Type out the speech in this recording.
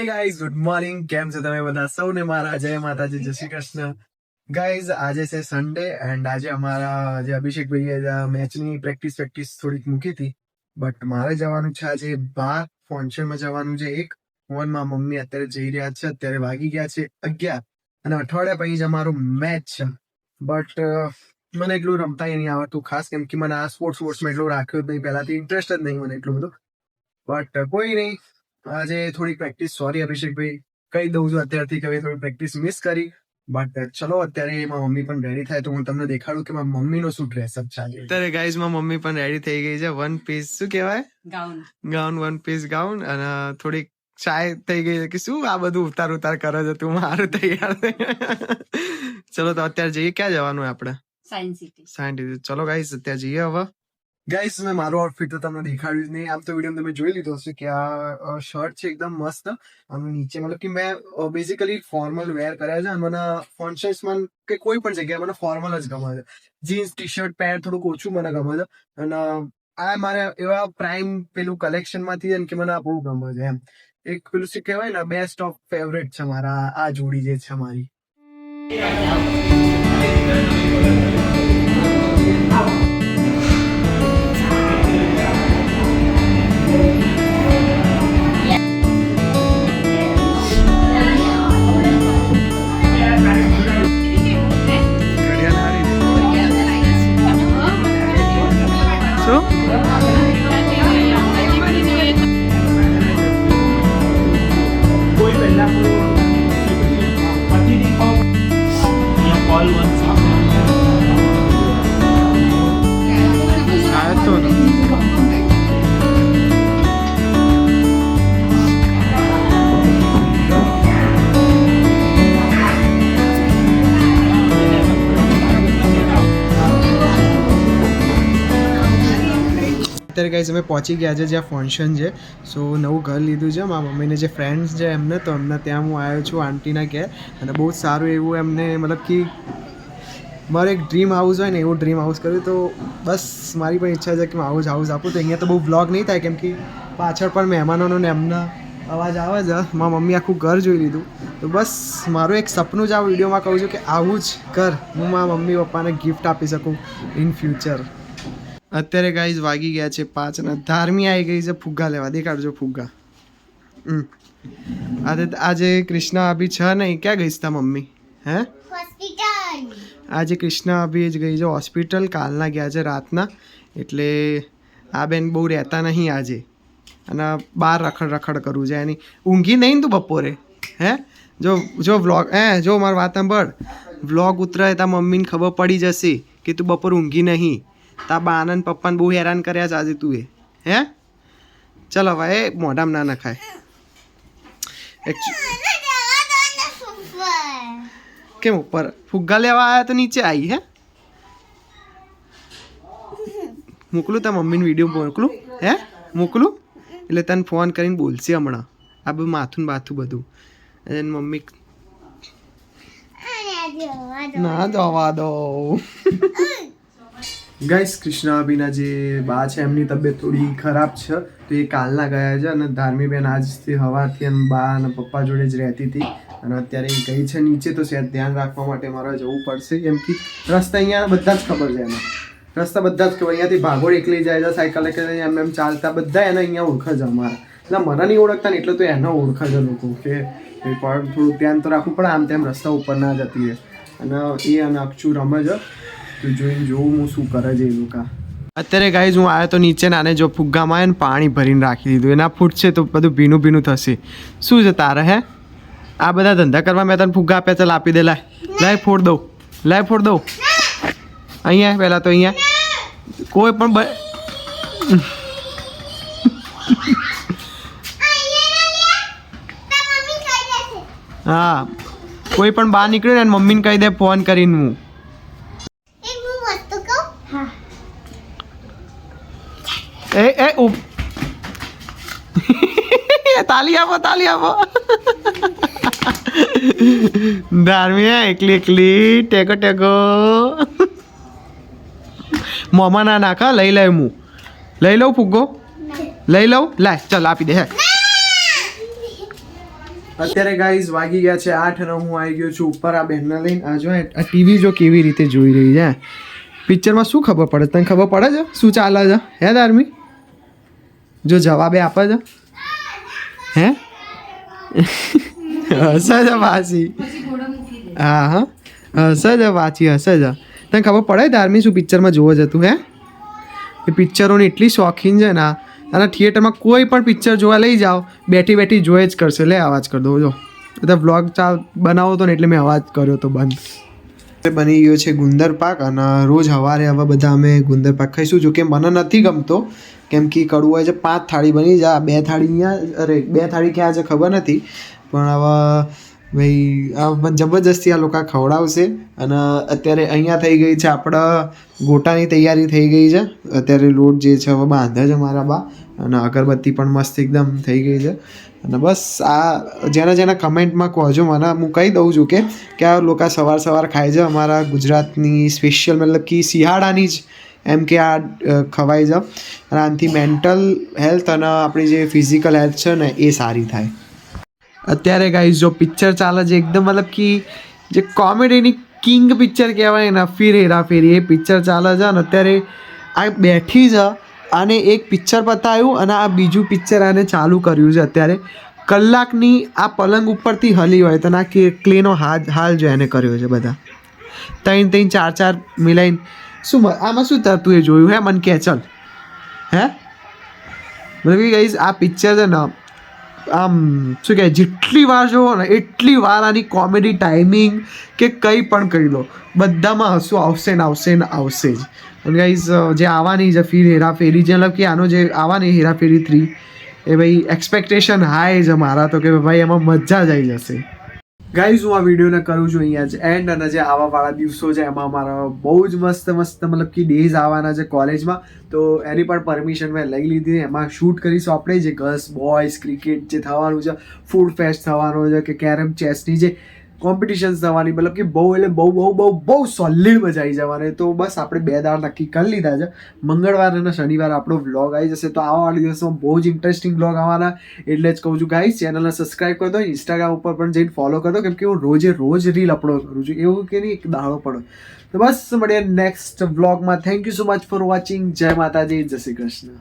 Hey guys, good morning. કેમ છો તમે બધા? સૌને મારા જય માતાજી, જય શ્રી કૃષ્ણ. ગાઈઝ, આજે છે સન્ડે એન્ડ આજે અમારા જે અભિષેકભાઈએ મેચની પ્રેક્ટિસ થોડીક મૂકી હતી, બટ મારે જવાનું છે આજે બહાર ફંક્શનમાં જવાનું છે. એક ફોનમાં મમ્મી અત્યારે જઈ રહ્યા છે. અત્યારે વાગી ગયા છે 11 અને અઠવાડિયા પછી જ અમારો મેચ છે. બટ મને એટલું રમતા નહીં આવડતું, ખાસ કેમ કે મને આ સ્પોર્ટ્સમાં એટલું રાખ્યો જ નહીં, પહેલાથી ઇન્ટરેસ્ટ જ નહીં મને એટલું બધું. બટ કોઈ નહીં, આજે થોડી પ્રેક્ટિસ, સોરી અભિષેકભાઈ, કહી દઉં છું અત્યારથી કે થોડી પ્રેક્ટિસ મિસ કરી. બટ ચલો અત્યારે મારી મમ્મી પણ રેડી થાય તો હું તમને દેખાડું કે મારી મમ્મીનો શું ડ્રેસઅપ ચાલે. અત્યારે ગાઈઝ માં મમ્મી પણ રેડી થઈ ગઈ છે. વન પીસ શું કહેવાય, ગાઉન, વન પીસ ગાઉન, અને થોડીક ચાય થઈ ગઈ છે કે શું આ બધું ઉતાર કરે છે તું, મારું તૈયાર થઈ. ચલો તો અત્યારે જઈએ. ક્યાં જવાનું આપણે? Science city. ચલો ગાઈઝ અત્યારે જઈએ. હવે ગાઈસ મેં મારું આઉટફિટ તો તમને દેખાડ્યું જ નહીં. આમ તો વિડીયો તમે જોઈ લીધો હશે કે આ શર્ટ છે એકદમ મસ્ત, અને નીચે મતલબ કે મેં બેઝિકલી ફોર્મલ વેર કર્યા છે. અને મને ફંક્શન્સમાં કે કોઈ પણ જગ્યાએ મને ફોર્મલ જ ગમે છે. જીન્સ, ટી શર્ટ, પેન્ટ થોડુંક ઓછું મને ગમે છે. અને આ મારે એવા પ્રાઇમ પેલું કલેક્શનમાંથી કે મને આ બહુ ગમે છે. એમ એક પેલું શું કહેવાય ને, બેસ્ટ ઓફ ફેવરેટ છે મારા આ જોડી જે છે મારી. અત્યારે ગાઈઝ અમે પહોંચી ગયા છે જ્યાં ફંક્શન છે. સો નવું ઘર લીધું છે મારા મમ્મીને જે ફ્રેન્ડ્સ છે એમને, તો એમને ત્યાં હું આવ્યો છું આંટીના ઘેર. અને બહુ જ સારું એવું એમને મતલબ કે મારો એક ડ્રીમ હાઉસ હોય ને એવું ડ્રીમ હાઉસ કર્યું. તો બસ મારી પણ ઈચ્છા છે કે હું આવું જ હાઉસ આપું. તો અહીંયા તો બહુ બ્લોગ નહીં થાય કેમ કે પાછળ પણ મહેમાનોનો ને એમના અવાજ આવે છે. મારા મમ્મી આખું ઘર જોઈ લીધું. તો બસ મારું એક સપનું જ આ વિડીયોમાં કહું છું કે આવું જ ઘર હું મારા મમ્મી પપ્પાને ગિફ્ટ આપી શકું ઇન ફ્યુચર. અત્યારે ગાઈઝ વાગી ગયા છે 5 અને ધાર્મી આવી ગઈ છે ફુગ્ગા લેવા. દેખાડજો ફુગ્ગા. આજે કૃષ્ણા અભી છે નહીં, ક્યાં ગઈ તા મમ્મી? હે, હોસ્પિટલ. આજે કૃષ્ણા અભી જ ગઈ છે હોસ્પિટલ. કાલના ગયા છે રાતના. એટલે આ બેન બહુ રહેતા નહીં આજે, અને બહાર રખડ કરવું છે એની. ઊંઘી નહીં તું બપોરે? હે, જો વ્લોગ જો મારી વાત સાંભળ, વ્લોગ ઉતરે તા મમ્મીને ખબર પડી જશે કે તું બપોર ઊંઘી નહીં. તા બા આનંદ પપ્પાને બહુ હેરાન કર્યા છે આજે તું. હે ચાલ હવે મોઢામાં ના નખાય. કેમ ઉપર ફુગ્ગા લેવા આવ્યા તો નીચે આવી? હે મોકલું તા મમ્મીને વિડીયો મોકલું? હે મોકલું એટલે તને ફોન કરીને બોલશે હમણાં આ બધું માથું બાથું બધું. અને મમ્મી ના જવા દો. ગાઈસ કૃષ્ણા અભીના જે બા છે એમની તબિયત થોડી ખરાબ છે, તો એ કાલના ગયા છે. અને ધાર્મીબેન આજથી સવારથી અને બા અને પપ્પા જોડે જ રહેતી હતી, અને અત્યારે એ ગઈ છે નીચે. તો શેર ધ્યાન રાખવા માટે મારે જવું પડશે કેમ કે રસ્તા અહીંયા બધા જ ખબર છે એને. રસ્તા બધા જ ખબર, અહીંયાથી ભાગોળ એકલી જાય છે, સાયકલ એકલી એમ ચાલતા બધા એને અહીંયા ઓળખે છે અમારા. એટલે મને નહીં ઓળખતા ને એટલે તો એને ઓળખે છે લોકો કે થોડું ધ્યાન તો રાખવું પડે, આમ તેમ રસ્તા ઉપર ના જતી રહે. અને એ અને અક્ષુ રમે છે, તો જોઈને જોઉં હું શું કરે છે એ લોકો. અત્યારે ગાઈઝ હું આવ્યો તો નીચે નાને જો ફુગ્ગામાં આવે ને પાણી ભરીને રાખી દીધું. એના ફૂટશે તો બધું ભીનું ભીનું થશે. શું છે તારે? હે આ બધા ધંધા કરવા મેં તને ફુગ્ગા આપ્યા, ચાલ આપી દે. લાય ફોડ દઉં, લાય ફોડ દઉં. અહીંયા પહેલાં તો અહીંયા કોઈ પણ હા કોઈ પણ બહાર નીકળે ને મમ્મીને કહી દે ફોન કરીને. હું તાલી આપો, તાલી આપો. ધાર્મી એકલી ટેકો મોમાં ના નાખા. લઈ હું લઈ લઉં ફુગ્ગો, લઈ લઉં. લાય ચાલ આપી દે. હે અત્યારે ગાઈઝ વાગી ગયા છે 8 અને હું આવી ગયો છું ઉપર આ બેનને લઈને. આ જો આ ટીવી જો કેવી રીતે જોઈ રહી છે. પિક્ચરમાં શું ખબર પડે? તને ખબર પડે છે શું ચાલે છે? હે ધાર્મી? જો જવાબે આપે છે હે હશે જ પાછી. હા હા હશે જ પાછી હશે જ. તને ખબર પડે ધાર્મી શું પિક્ચરમાં જોવો જતું? હે એ પિક્ચરોની એટલી શોખીન છે ને અને થિયેટરમાં કોઈ પણ પિક્ચર જોવા લઈ જાઓ બેઠી બેઠી જોઈ જ કરશે. લે અવાજ કરી દો. જો એટલે વ્લોગ બનાવો તો ને એટલે મેં અવાજ કર્યો તો બંધ. બની ગયો છે ગુંદર પાક અને રોજ સવારે હવે બધા અમે ગુંદર પાક ખાઈશું. જો કે મને નથી ગમતો કેમ કે કડવું હોય છે. 5 થાળી બની જાય. 2 થાળી અહીંયા અરે 2 થાળી ક્યાં છે ખબર નથી પણ હવે ભાઈ આ જબરજસ્તી આ લોકો ખવડાવશે. અને અત્યારે અહીંયા થઈ ગઈ છે આપણા ગોટાની તૈયારી થઈ ગઈ છે. અત્યારે લોટ જે છે હવે બાંધે છે મારા બા અને અગરબત્તી પણ મસ્ત એકદમ થઈ ગઈ છે. અને બસ આ જેના કમેન્ટમાં કહેજો મને, હું કહી દઉં છું કે આ લોકો સવાર ખાય છે. અમારા ગુજરાતની સ્પેશિયલ મતલબ કે શિયાળાની જ એમ કે આ ખવાય છે અને આનાથી મેન્ટલ હેલ્થ અને આપણી જે ફિઝિકલ હેલ્થ છે ને એ સારી થાય. અત્યારે ગાઈઝ જો પિક્ચર ચાલે છે એકદમ મતલબ કે જે કોમેડીની કિંગ પિક્ચર કહેવાય ને ફિર હેરા ફેરી એ પિક્ચર ચાલે છે. અને અત્યારે આ બેઠી છે આને એક પિક્ચર બતાવ્યું અને આ બીજું પિક્ચર આને ચાલુ કર્યું છે. અત્યારે કલાકની આ પલંગ ઉપરથી હલી હોય તો ના કે ક્લેનો હાલ જો એને કર્યો છે. બધા 3 4 મિલાઈને શું આમાં શું થતું એ જોયું હે? મને કે ચલ હે મતલબ કે ગાઈઝ આ પિક્ચર છે ને આમ શું કહે જેટલી વાર જોવો ને એટલી વાર આની કોમેડી ટાઈમિંગ કે કંઈ પણ કહી લો બધામાં હસવું આવશે ને આવશે ને આવશે જ. અને ગાઈઝ જે આવવાની છે ફિર હેરાફેરી જે મતલબ કે આનો જે આવવાની હેરાફેરી 3 એ ભાઈ એક્સપેક્ટેશન હાઈ છે મારા તો કે ભાઈ એમાં મજા જ આવી જશે. ગાઈઝ હું આ વિડીયોને કરું છું અહીંયા જ એન્ડ. અને જે આવાવાળા દિવસો છે એમાં મારા બહુ જ મસ્ત મતલબ કે ડેઝ આવવાના છે કોલેજમાં. તો એની પણ પરમિશન મેં લઈ લીધી. એમાં શૂટ કરીશું આપણે જે ગર્લ્સ બોયઝ ક્રિકેટ જે થવાનું છે, ફૂડ ફેસ્ટ થવાનો છે કે કેરમ ચેસની જે કોમ્પિટિશન્સ થવાની મતલબ કે બહુ એટલે બહુ સોલિડ મજા આવી જવાની. તો બસ આપણે 2 દાડ નક્કી કરી લીધા છે. મંગળવાર અને શનિવાર આપણો વ્લોગ આવી જશે. તો આવવાવાળા દિવસમાં બહુ જ ઇન્ટરેસ્ટિંગ વ્લોગ આવવાના એટલે જ કહું છું ગાઈઝ ચેનલને સબસ્ક્રાઈબ કરી દો. ઇન્સ્ટાગ્રામ ઉપર પણ જઈને ફોલો કરી દો કેમ કે હું રોજ રીલ અપલોડ કરું છું એવું કે નહીં એક દાડો પડો. તો બસ મળીએ નેક્સ્ટ વ્લોગમાં. Thank you so much for watching. જય માતાજી, જય શ્રી કૃષ્ણ.